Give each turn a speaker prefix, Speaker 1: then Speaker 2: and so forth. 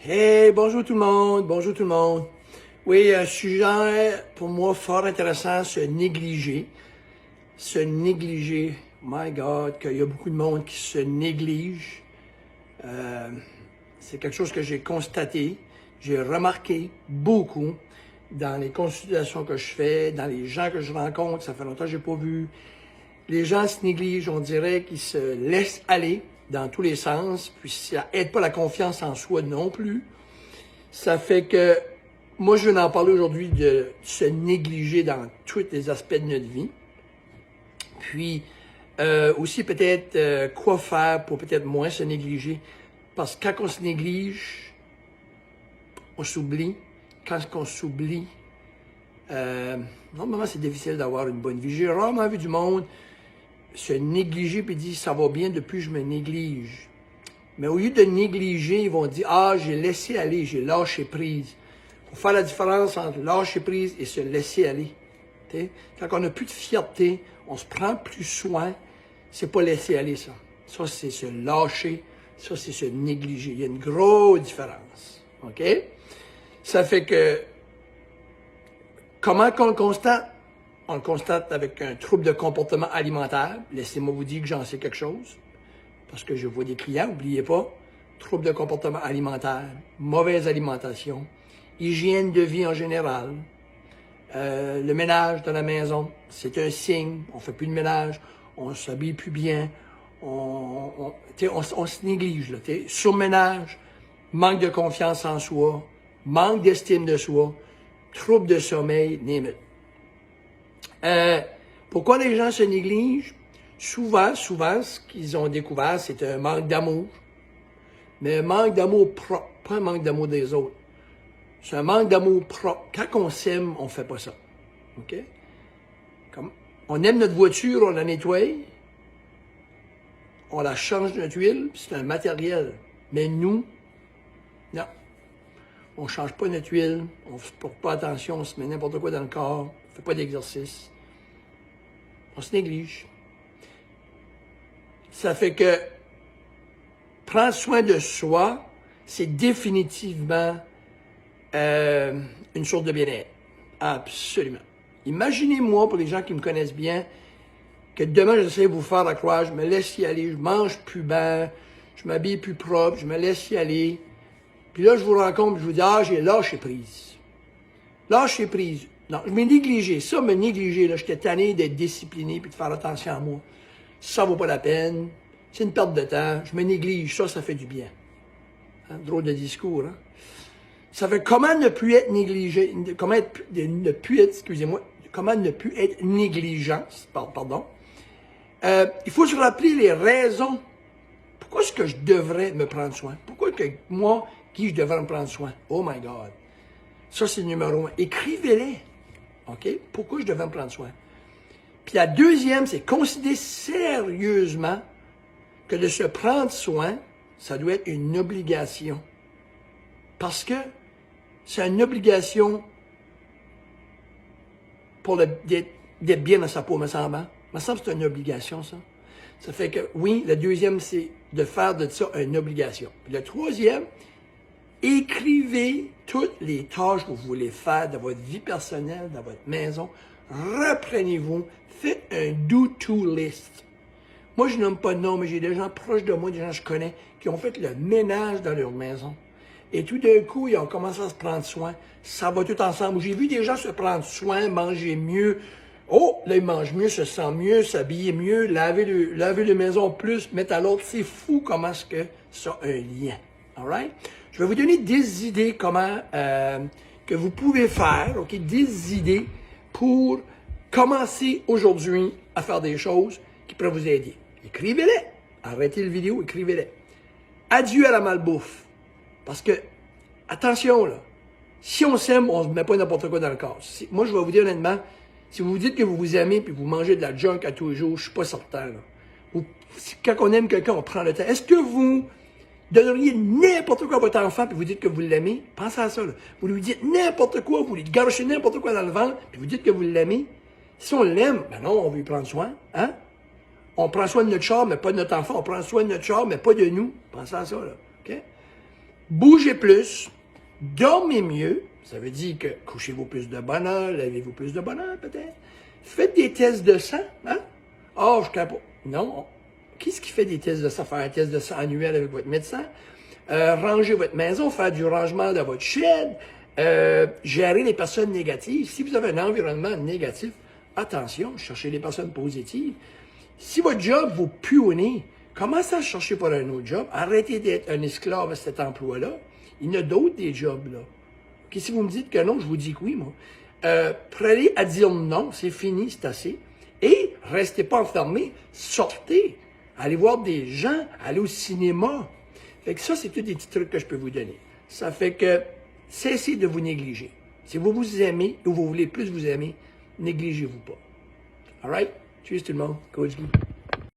Speaker 1: Hey, bonjour tout le monde, bonjour tout le monde. Oui, un sujet pour moi fort intéressant, se négliger. Se négliger. My God, qu'il y a beaucoup de monde qui se néglige. C'est quelque chose que j'ai constaté, j'ai remarqué beaucoup dans les consultations que je fais, dans les gens que je rencontre, ça fait longtemps que je n'ai pas vu. Les gens se négligent, on dirait qu'ils se laissent aller dans tous les sens, puis ça aide pas la confiance en soi non plus. Ça fait que, moi je veux en parler aujourd'hui de se négliger dans tous les aspects de notre vie. Puis, aussi peut-être quoi faire pour peut-être moins se négliger. Parce que quand on se néglige, on s'oublie. Quand on s'oublie, normalement c'est difficile d'avoir une bonne vie. J'ai rarement vu du monde se négliger puis dire ça va bien depuis que je me néglige. Mais au lieu de négliger, ils vont dire ah j'ai laissé aller, j'ai lâché prise. Il faut faire la différence entre lâcher prise et se laisser aller. T'sais? Quand on n'a plus de fierté, on se prend plus soin, c'est pas laisser aller ça. Ça c'est se lâcher, ça c'est se négliger. Il y a une grosse différence. OK? Ça fait que comment qu'on le constate? On le constate avec un trouble de comportement alimentaire. Laissez-moi vous dire que j'en sais quelque chose. Parce que je vois des clients, n'oubliez pas, trouble de comportement alimentaire, mauvaise alimentation, hygiène de vie en général, le ménage dans la maison, c'est un signe, on fait plus de ménage, on s'habille plus bien, on se néglige, là, surménage, manque de confiance en soi, manque d'estime de soi, trouble de sommeil, name it. Pourquoi les gens se négligent? Souvent, ce qu'ils ont découvert, c'est un manque d'amour. Mais un manque d'amour propre, pas un manque d'amour des autres. C'est un manque d'amour propre. Quand on s'aime, on fait pas ça. OK? Comme on aime notre voiture, on la nettoie, on la change notre huile, c'est un matériel. Mais nous, non. On change pas notre huile, on ne porte pas attention, on se met n'importe quoi dans le corps, on fait pas d'exercice. On se néglige. Ça fait que prendre soin de soi, c'est définitivement une source de bien-être. Absolument. Imaginez-moi, pour les gens qui me connaissent bien, que demain, j'essaie de vous faire la croix, je me laisse y aller, je mange plus bien, je m'habille plus propre, je me laisse y aller. Puis là, je vous rencontre, je vous dis, ah, j'ai lâché prise. Lâché prise. Non, je m'ai négligé. Ça, me négliger, là, j'étais tanné d'être discipliné puis de faire attention à moi. Ça vaut pas la peine. C'est une perte de temps. Je me néglige. Ça fait du bien. Hein? Drôle de discours, hein? Ça fait comment ne plus être négligé, comment ne plus être, excusez-moi, comment ne plus être négligent, pardon. Il faut se rappeler les raisons. Pourquoi est-ce que je devrais me prendre soin? Pourquoi que moi, qui je devrais me prendre soin? Oh my God. Ça, c'est le numéro 1. Écrivez-les. OK? Pourquoi je devrais me prendre soin? Puis la deuxième, c'est considérer sérieusement que de se prendre soin, ça doit être une obligation. Parce que c'est une obligation pour d'être bien dans sa peau, me semble. Hein? Me semble que c'est une obligation, ça. Ça fait que, oui, le deuxième, c'est de faire de ça une obligation. Puis le troisième, écrivez toutes les tâches que vous voulez faire dans votre vie personnelle, dans votre maison. Reprenez-vous, faites un do-to list. Moi, je nomme pas de nom, mais j'ai des gens proches de moi, des gens que je connais, qui ont fait le ménage dans leur maison. Et tout d'un coup, ils ont commencé à se prendre soin. Ça va tout ensemble. J'ai vu des gens se prendre soin, manger mieux. Oh, là, ils mangent mieux, se sentent mieux, s'habiller mieux, laver le maison plus, mettre à l'autre. C'est fou comment est-ce que ça a un lien. All right? Je vais vous donner des idées comment que vous pouvez faire, OK? Des idées pour commencer aujourd'hui à faire des choses qui pourraient vous aider. Écrivez-les. Arrêtez la vidéo, écrivez-les. Adieu à la malbouffe. Parce que, attention là, si on s'aime, on ne se met pas n'importe quoi dans le corps. Moi, je vais vous dire honnêtement, si vous vous dites que vous vous aimez et que vous mangez de la junk à tous les jours, je suis pas certain. Là. Quand on aime quelqu'un, on prend le temps. Est-ce que vous donneriez n'importe quoi à votre enfant puis vous dites que vous l'aimez? Pensez à ça. Là. Vous lui dites n'importe quoi, vous lui garochez n'importe quoi dans le ventre puis vous dites que vous l'aimez. Si on l'aime, ben non, on veut lui prendre soin. Hein? On prend soin de notre char, mais pas de notre enfant. On prend soin de notre char, mais pas de nous. Pensez à ça. Là. OK? bougez plus, dormez mieux. Ça veut dire que couchez-vous plus de bonne heure, lavez-vous plus de bonne heure peut-être. Faites des tests de sang, hein? Oh, je capote. Non. Qu'est-ce qui fait des tests de sang? Faire un test de sang annuel avec votre médecin. Ranger votre maison, faire du rangement de votre shed. Gérer les personnes négatives. Si vous avez un environnement négatif, attention, cherchez les personnes positives. Si votre job vous pue au nez, commencez à chercher pour un autre job. Arrêtez d'être un esclave à cet emploi-là. Il y en a d'autres des jobs, là. Okay, si vous me dites que non, je vous dis que oui, moi. Prenez à dire non, c'est fini, c'est assez. Et restez pas enfermés, sortez. Allez voir des gens, allez au cinéma. Fait que ça, c'est tous des petits trucs que je peux vous donner. Ça fait que cessez de vous négliger. Si vous vous aimez ou vous voulez plus vous aimer, négligez-vous pas. All right? Cheers tout le monde. Coach Guy.